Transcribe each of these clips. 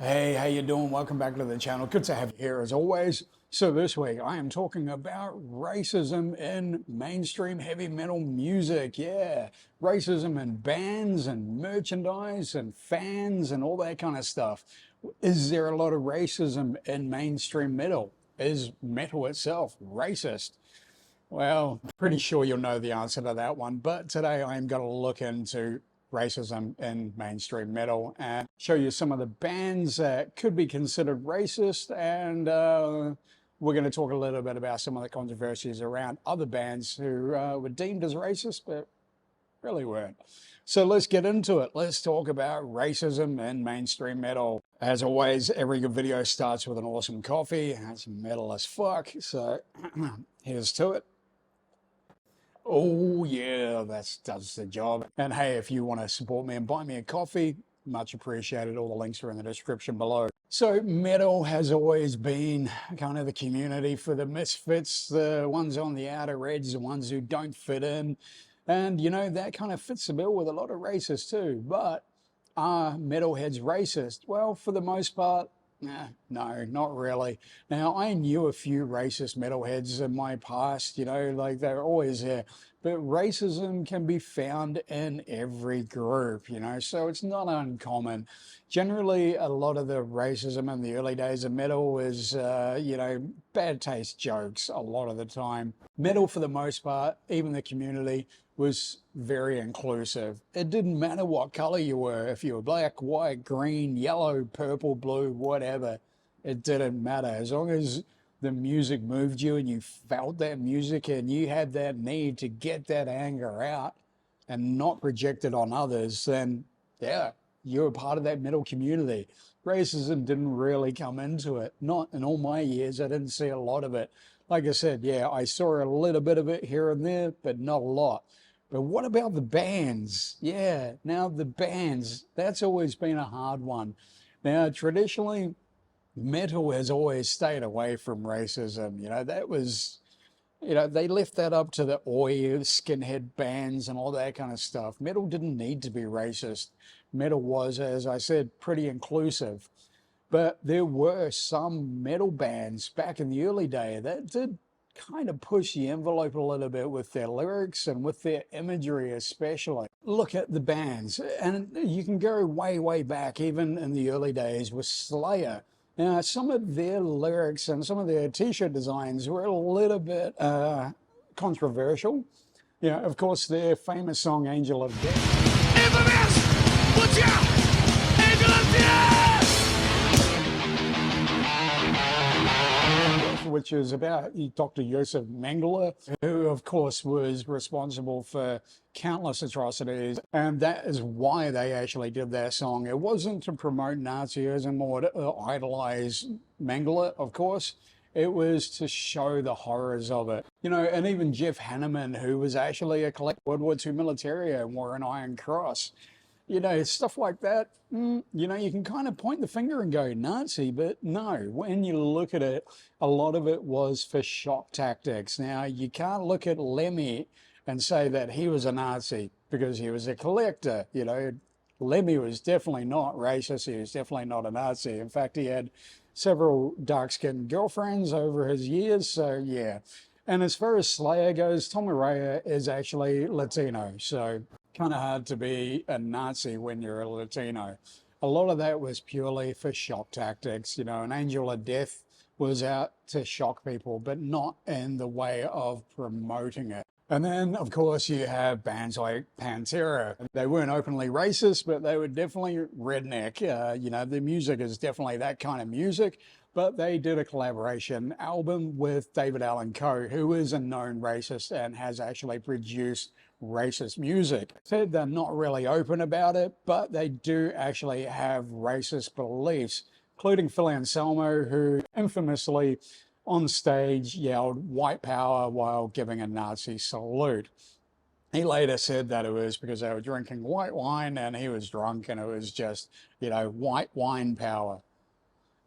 Hey, how you doing? Welcome back to the channel. Good to have you here as always. So this week I am talking about racism in mainstream heavy metal music. Yeah, racism in bands and merchandise and fans and all that kind of stuff. Is there a lot of racism in mainstream metal? Is metal itself racist? Well, pretty sure you'll know the answer to that one, but today I am going to look into racism in mainstream metal and show you some of the bands that could be considered racist, and we're going to talk a little bit about some of the controversies around other bands who were deemed as racist but really weren't. So let's get into it. Let's talk about racism in mainstream metal. As always, every good video starts with an awesome coffee. That's metal as fuck, so here's to it. Oh yeah, that does the job. And hey, if you want to support me and buy me a coffee, much appreciated. All the links are in the description below. So metal has always been kind of the community for the misfits, the ones on the outer edge, the ones who don't fit in. And you know, that kind of fits the bill with a lot of racists too. But are metalheads racist? Well, for the most part, no, not really. Now, I knew a few racist metalheads in my past, you know, like they're always there. But racism can be found in every group, you know, so it's not uncommon. Generally, a lot of the racism in the early days of metal was, you know, bad taste jokes a lot of the time. Metal, for the most part, even the community, was very inclusive. It didn't matter what color you were, if you were black, white, green, yellow, purple, blue, whatever. It didn't matter. As long as the music moved you and you felt that music and you had that need to get that anger out and not project it on others, then yeah, you're a part of that metal community. Racism didn't really come into it. Not in all my years, I didn't see a lot of it. Like I said, yeah, I saw a little bit of it here and there, but not a lot. But what about the bands? Yeah, now the bands, that's always been a hard one. Now, traditionally, metal has always stayed away from racism. You know, that was, you know, they left that up to the oi, skinhead bands and all that kind of stuff. Metal didn't need to be racist. Metal was, as I said, pretty inclusive. But there were some metal bands back in the early day that did kind of push the envelope a little bit with their lyrics and with their imagery especially. Look at the bands, and you can go way, way back, even in the early days with Slayer. Now, some of their lyrics and some of their t-shirt designs were a little bit controversial. You know, of course, their famous song, Angel of Death. Infamous! Watch out! Angel of Death! Which is about Dr. Josef Mengele, who of course was responsible for countless atrocities, and that is why they actually did that song. It wasn't to promote Nazism or to idolize Mengele, of course. It was to show the horrors of it. You know, and even Jeff Hanneman, who was actually a World War II military and wore an Iron Cross. You know, stuff like that, you know, you can kind of point the finger and go Nazi, but no, when you look at it, a lot of it was for shock tactics. Now, you can't look at Lemmy and say that he was a Nazi because he was a collector. You know, Lemmy was definitely not racist. He was definitely not a Nazi. In fact, he had several dark-skinned girlfriends over his years, so yeah. And as far as Slayer goes, Tom Araya is actually Latino, so kind of hard to be a Nazi when you're a Latino. A lot of that was purely for shock tactics. You know, an Angel of Death was out to shock people, but not in the way of promoting it. And then, of course, you have bands like Pantera. They weren't openly racist, but they were definitely redneck. You know, the music is definitely that kind of music. But they did a collaboration album with David Allan Coe, who is a known racist and has actually produced racist music. Said they're not really open about it, but they do actually have racist beliefs, including Phil Anselmo, who infamously on stage yelled white power while giving a Nazi salute. He later said that it was because they were drinking white wine and he was drunk and it was just, you know, white wine power.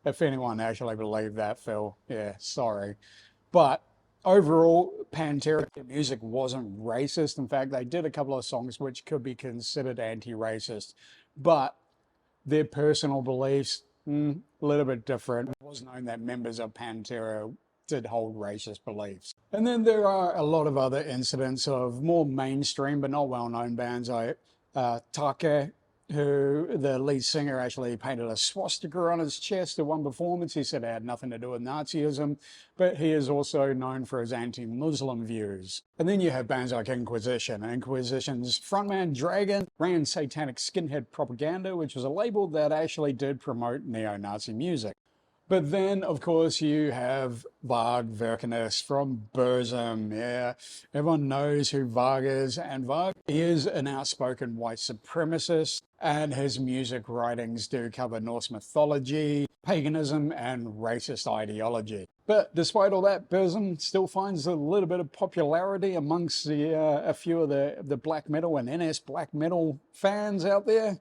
If anyone actually believed that, Phil, yeah, sorry. But overall, Pantera music wasn't racist. In fact, they did a couple of songs which could be considered anti-racist. But their personal beliefs a little bit different. It was known that members of Pantera did hold racist beliefs. And then there are a lot of other incidents of more mainstream but not well-known bands like Take, who the lead singer actually painted a swastika on his chest at one performance. He said it had nothing to do with Nazism, but he is also known for his anti-Muslim views. And then you have bands like Inquisition. Inquisition's frontman Dragon ran Satanic Skinhead Propaganda, which was a label that actually did promote neo-Nazi music. But then, of course, you have Varg Vikernes from Burzum. Yeah, everyone knows who Varg is. And Varg is an outspoken white supremacist, and his music writings do cover Norse mythology, paganism, and racist ideology. But despite all that, Burzum still finds a little bit of popularity amongst a few of the black metal and NS black metal fans out there.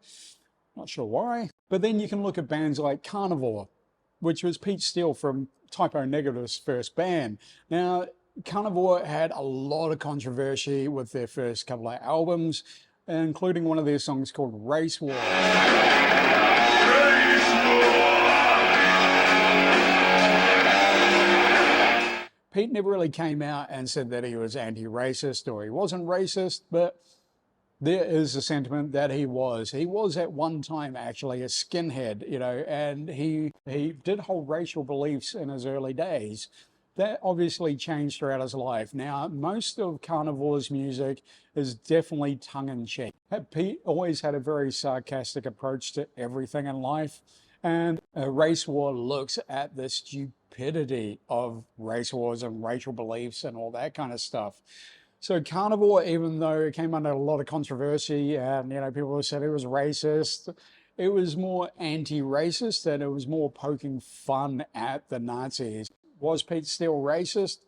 Not sure why. But then you can look at bands like Carnivore, which was Pete Steele from Typo Negative's first band. Now, Carnivore had a lot of controversy with their first couple of albums, including one of their songs called Race War. Pete never really came out and said that he was anti-racist or he wasn't racist, but there is a sentiment that he was. He was at one time actually a skinhead, you know, and he did hold racial beliefs in his early days. That obviously changed throughout his life. Now, most of Carnivore's music is definitely tongue-in-cheek. Pete always had a very sarcastic approach to everything in life, and Race War looks at the stupidity of race wars and racial beliefs and all that kind of stuff. So Carnivore, even though it came under a lot of controversy and, you know, people said it was racist, it was more anti-racist and it was more poking fun at the Nazis. Was Pete Steele racist?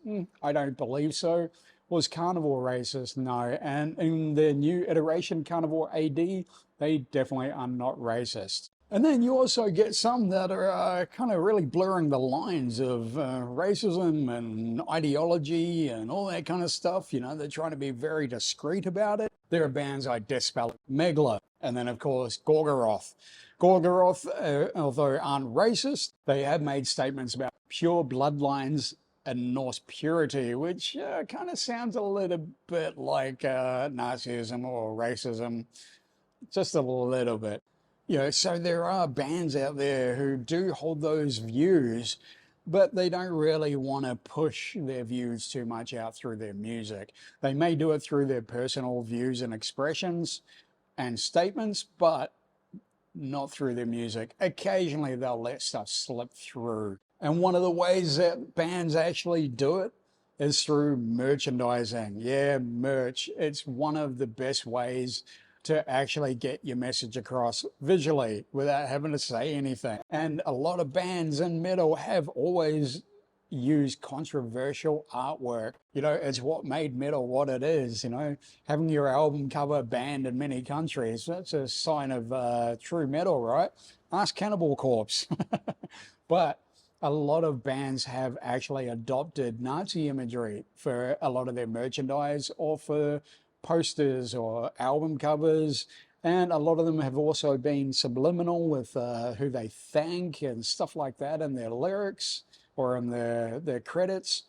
I don't believe so. Was Carnivore racist? No. And in the new iteration, Carnivore AD, they definitely are not racist. And then you also get some that are kind of really blurring the lines of racism and ideology and all that kind of stuff. You know, they're trying to be very discreet about it. There are bands like Dispel, Megla, and then, of course, Gorgoroth. Gorgoroth, although aren't racist, they have made statements about pure bloodlines and Norse purity, which kind of sounds a little bit like Nazism or racism, just a little bit. You know, so there are bands out there who do hold those views, but they don't really want to push their views too much out through their music. They may do it through their personal views and expressions and statements, but not through their music. Occasionally they'll let stuff slip through. And one of the ways that bands actually do it is through merchandising. Yeah, merch. It's one of the best ways to actually get your message across visually without having to say anything. And a lot of bands in metal have always used controversial artwork. You know, it's what made metal what it is, you know. Having your album cover banned in many countries, that's a sign of true metal, right? Ask Cannibal Corpse. But a lot of bands have actually adopted Nazi imagery for a lot of their merchandise or for posters or album covers, and a lot of them have also been subliminal with who they thank and stuff like that in their lyrics or in their credits.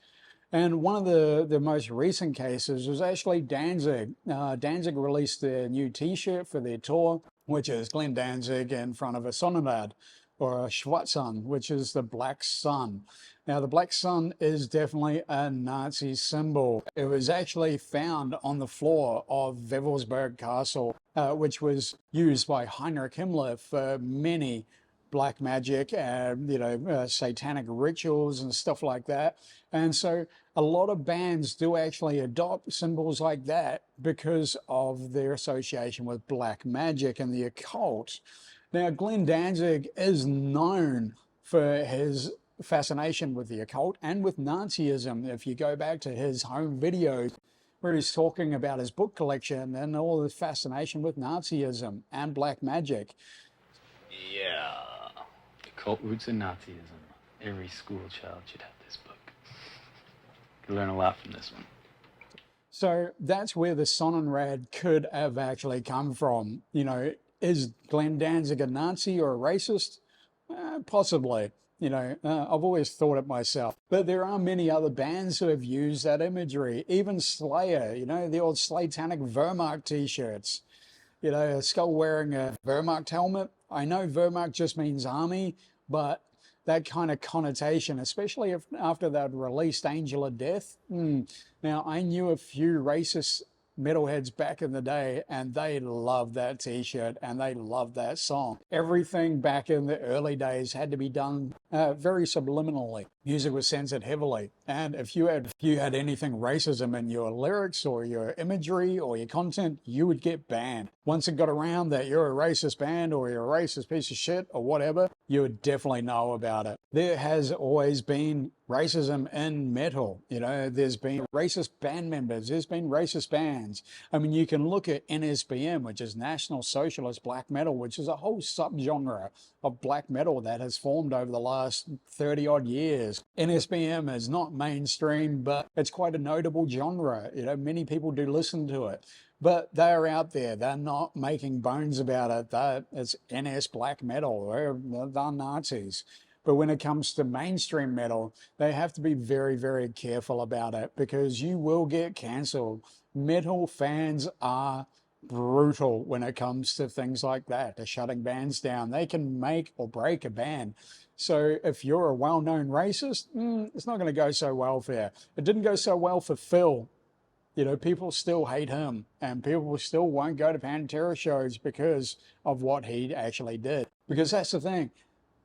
And one of the most recent cases was actually Danzig. Danzig released their new t-shirt for their tour, which is Glenn Danzig in front of a Sonnenrad, or a Schwarzsonne, which is the black sun. Now, the black sun is definitely a Nazi symbol. It was actually found on the floor of Wewelsburg Castle, which was used by Heinrich Himmler for many black magic and, satanic rituals and stuff like that. And so a lot of bands do actually adopt symbols like that because of their association with black magic and the occult. Now, Glenn Danzig is known for his fascination with the occult and with Nazism. If you go back to his home videos where he's talking about his book collection and all the fascination with Nazism and black magic. Yeah, occult roots in Nazism. Every school child should have this book. You learn a lot from this one. So that's where the Sonnenrad could have actually come from. You know, is Glenn Danzig a Nazi or a racist? Possibly. I've always thought it myself. But there are many other bands who have used that imagery. Even Slayer, the old Slatanic Wehrmacht t-shirts. A skull wearing a Wehrmacht helmet. I know Wehrmacht just means army, but that kind of connotation, especially if after they'd released Angel of Death. Now, I knew a few racist metalheads back in the day, and they loved that t-shirt and they loved that song. Everything back in the early days had to be done very subliminally. Music was censored heavily, and if you had anything racism in your lyrics or your imagery or your content, you would get banned. Once it got around that you're a racist band or you're a racist piece of shit or whatever, you would definitely know about it. There has always been racism in metal. There's been racist band members, there's been racist bands. I mean, you can look at NSBM, which is National Socialist Black Metal, which is a whole subgenre of black metal that has formed over the last 30 odd years. NSBM is not mainstream, but it's quite a notable genre. Many people do listen to it. But they're out there. They're not making bones about it. It's NS black metal. They're Nazis. But when it comes to mainstream metal, they have to be very, very careful about it because you will get cancelled. Metal fans are brutal when it comes to things like that. They're shutting bands down. They can make or break a band. So if you're a well-known racist, it's not going to go so well for you. It didn't go so well for Phil. People still hate him, and people still won't go to Pantera shows because of what he actually did. Because that's the thing.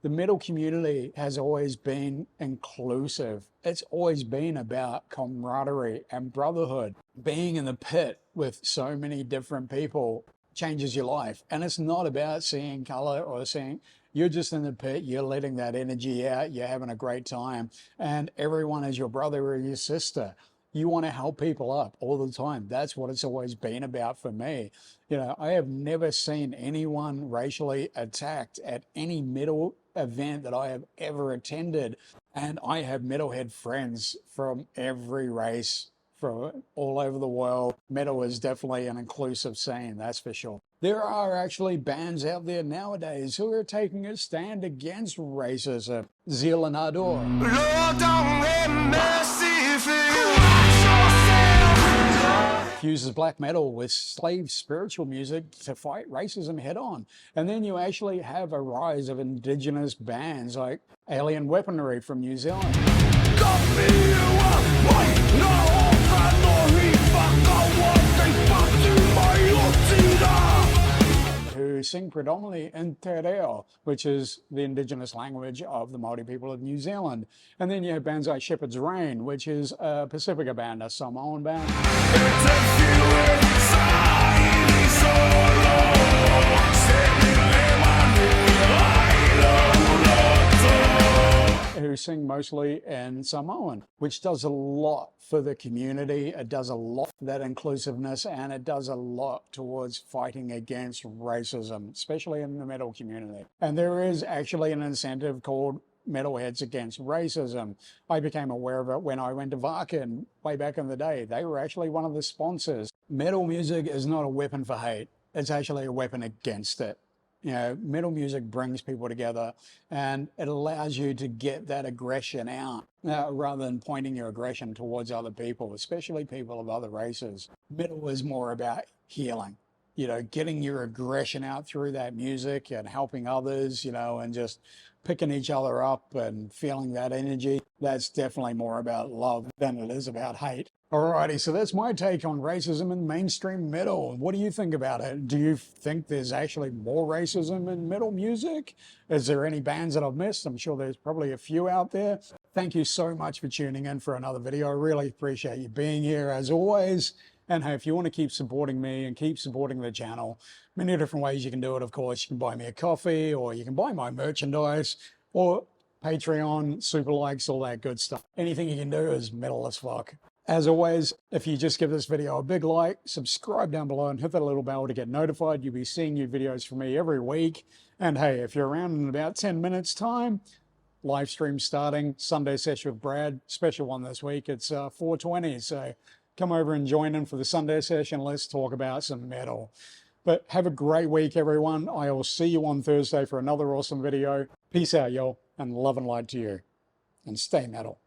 The metal community has always been inclusive. It's always been about camaraderie and brotherhood. Being in the pit with so many different people changes your life. And it's not about seeing color or seeing, you're just in the pit, you're letting that energy out, you're having a great time, and everyone is your brother or your sister. You want to help people up all the time. That's what it's always been about for me. I have never seen anyone racially attacked at any metal event that I have ever attended. And I have metalhead friends from every race, from all over the world. Metal is definitely an inclusive scene, that's for sure. There are actually bands out there nowadays who are taking a stand against racism. Zeal and Ardor. Lord, don't let mercy feel. Fuses black metal with slave spiritual music to fight racism head on. And then you actually have a rise of indigenous bands like Alien Weaponry from New Zealand, who sing predominantly in Te Reo, which is the indigenous language of the Māori people of New Zealand. And then you have bands like Shepherd's Reign, which is a Pacifica band, a Samoan band, who sing mostly in Samoan, which does a lot for the community. It does a lot for that inclusiveness, and it does a lot towards fighting against racism, especially in the metal community. And there is actually an incentive called Metalheads Against Racism. I became aware of it when I went to Varkin way back in the day. They were actually one of the sponsors. Metal music is not a weapon for hate. It's actually a weapon against it. Metal music brings people together, and it allows you to get that aggression out rather than pointing your aggression towards other people, especially people of other races. Metal is more about healing, getting your aggression out through that music and helping others, and just picking each other up and feeling that energy. That's definitely more about love than it is about hate. Alrighty, so that's my take on racism in mainstream metal. What do you think about it? Do you think there's actually more racism in metal music? Is there any bands that I've missed? I'm sure there's probably a few out there. Thank you so much for tuning in for another video. I really appreciate you being here as always. And hey, if you want to keep supporting me and keep supporting the channel, many different ways you can do it. Of course, you can buy me a coffee, or you can buy my merchandise, or Patreon, super likes, all that good stuff. Anything you can do is metal as fuck. As always, if you just give this video a big like, subscribe down below and hit that little bell to get notified. You'll be seeing new videos from me every week. And hey, if you're around in about 10 minutes time, live stream starting, Sunday session with Brad, special one this week. It's 4:20, so come over and join in for the Sunday session. Let's talk about some metal. But have a great week, everyone. I will see you on Thursday for another awesome video. Peace out, y'all, and love and light to you. And stay metal.